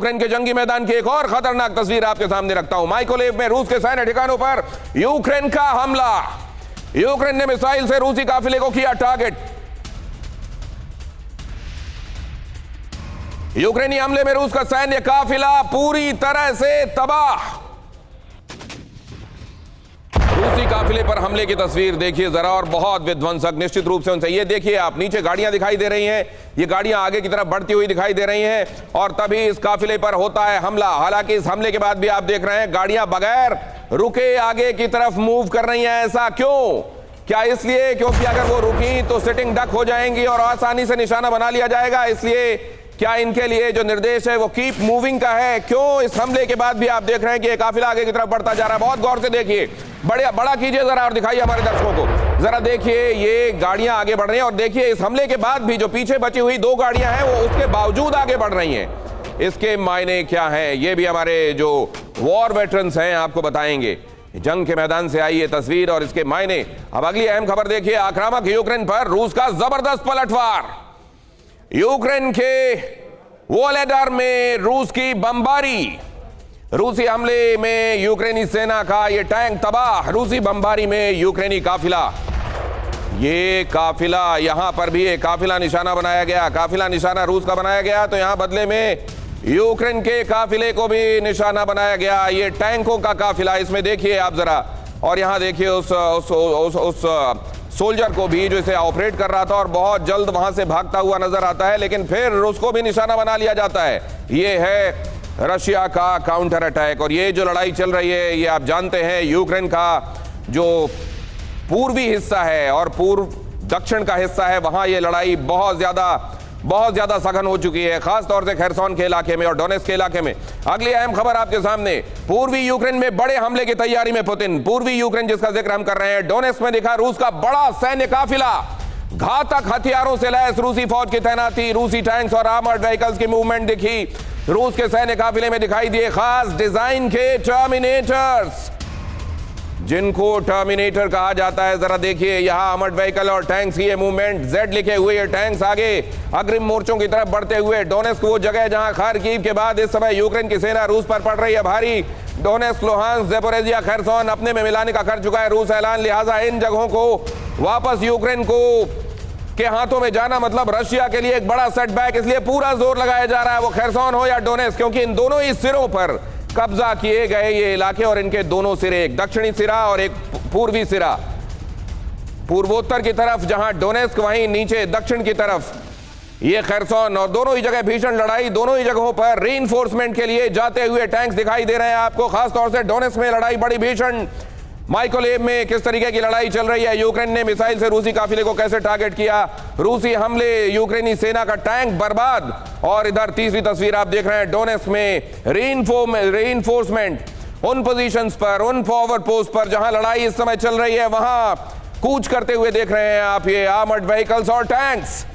Ukraine के जंगी मैदान की एक और खतरनाक तस्वीर आपके सामने रखता हूं। माइकोलेव में रूस के सैन्य ठिकानों पर यूक्रेन का हमला। यूक्रेन ने मिसाइल से रूसी काफिले को किया टारगेट। यूक्रेनी हमले में रूस का सैन्य काफिला पूरी तरह से तबाह। रूसी काफिले पर हमले की तस्वीर देखिए जरा, और बहुत विध्वंसक निश्चित रूप से उनसे। ये देखिए आप, नीचे गाड़ियां दिखाई दे रही हैं, ये गाड़ियां आगे की तरफ बढ़ती हुई दिखाई दे रही हैं, और तभी इस काफिले पर होता है हमला। हालांकि इस हमले के बाद भी आप देख रहे हैं गाड़ियां बगैर रुके आगे की तरफ मूव कर रही हैं। ऐसा क्यों? क्या इसलिए क्योंकि अगर वो रुकी तो सिटिंग डक हो जाएंगी और आसानी से निशाना बना लिया जाएगा? इसलिए क्या इनके लिए जो निर्देश है वो कीप मूविंग का है? क्यों इस हमले के बाद भी आप देख रहे हैं कि ये काफिला आगे की तरफ बढ़ता जा रहा है? बहुत गौर से देखिए, बड़ा कीजिए जरा और दिखाइए हमारे दर्शकों को। जरा देखिए ये गाड़ियां आगे बढ़ रही हैं, और देखिए इस हमले के बाद भी जो पीछे बची हुई दो गाड़ियां हैं वो उसके बावजूद आगे बढ़ रही हैं। इसके मायने क्या हैं ये भी हमारे जो वॉर वेटरन्स हैं आपको बताएंगे। जंग के मैदान से आई ये तस्वीर और इसके मायने। अब अगली अहम खबर देखिए, आक्रामक यूक्रेन पर रूस का जबरदस्त पलटवार। यूक्रेन के वोलोदार में रूस की बमबारी। रूसी हमले में यूक्रेनी सेना का ये टैंक तबाह। रूसी बमबारी में यूक्रेनी काफिला, ये काफिला, यहां पर भी एक काफिला निशाना बनाया गया। काफिला निशाना रूस का बनाया गया तो यहां बदले में यूक्रेन के काफिले को भी निशाना बनाया गया। ये टैंकों का काफिला, इसमें देखिए आप जरा, और यहां देखिए उस सोल्जर को भी जो इसे ऑपरेट कर रहा था और बहुत जल्द वहां से भागता हुआ नजर आता है, लेकिन फिर उसको भी निशाना बना लिया जाता है। ये है रशिया का काउंटर अटैक। और ये जो लड़ाई चल रही है ये आप जानते हैं, यूक्रेन का जो पूर्वी हिस्सा है और पूर्व दक्षिण का हिस्सा है, वहां ये लड़ाई बहुत ज्यादा सघन हो चुकी है, खासतौर से खेरसोन के इलाके में और डोनेट्स्क के इलाके में। अगली अहम खबर आपके सामने, पूर्वी यूक्रेन में बड़े हमले की तैयारी में पुतिन। पूर्वी यूक्रेन जिसका जिक्र हम कर रहे हैं, डोनेट्स्क में दिखा रूस का बड़ा सैन्य काफिला। घातक हथियारों से लैस रूसी फौज की तैनाती, रूसी टैंक्स और आर्मर्ड व्हीकल्स की मूवमेंट दिखी। रूस के सैन्य काफिले में दिखाई दिए खास डिजाइन के टर्मिनेटर्स, जिनको टर्मिनेटर कहा जाता है। जरा देखिए यहां आर्मर्ड व्हीकल और टैंक्स की ये मूवमेंट, जेड लिखे हुए ये टैंक्स आगे अग्रिम मोर्चों की तरफ बढ़ते हुए। डोनेट्स्क वो जगह जहां खार्किव के बाद इस समय यूक्रेन की सेना रूस पर पड़ रही है भारी। डोनेट्स्क, लुहांस्क, ज़पोरिज़िया, खेरसोन अपने में मिलाने का कर चुका है रूस ऐलान। लिहाजा इन जगहों को वापस यूक्रेन को के हाथों में जाना मतलब रशिया के लिए एक बड़ा सेटबैक। इसलिए पूरा जोर लगाया जा रहा है, वो खेरसोन हो या डोनेट्स्क, क्योंकि इन दोनों ही सिरों पर कब्जा किए गए ये इलाके, और इनके दोनों सिरे, एक दक्षिणी सिरा और एक पूर्वी सिरा। पूर्वोत्तर की तरफ जहां डोनेट्स्क, वहीं नीचे दक्षिण की तरफ ये खेरसोन, और दोनों ही जगह भीषण लड़ाई। दोनों ही जगहों पर रीइंफोर्समेंट के लिए जाते हुए टैंक्स दिखाई दे रहे हैं आपको। खासतौर से डोनेट्स्क में लड़ाई बड़ी भीषण। माइकोलेव में किस तरीके की लड़ाई चल रही है, यूक्रेन ने मिसाइल से रूसी काफिले को कैसे टारगेट किया, रूसी हमले, यूक्रेनी सेना का टैंक बर्बाद। और इधर तीसरी तस्वीर आप देख रहे हैं, डोनेट्स्क में रीइंफोर्समेंट उन पोजीशंस पर, उन फॉरवर्ड पोस्ट पर जहां लड़ाई इस समय चल रही है, वहां कूच करते हुए देख रहे हैं आप ये आर्मर्ड व्हीकल्स और टैंक्स।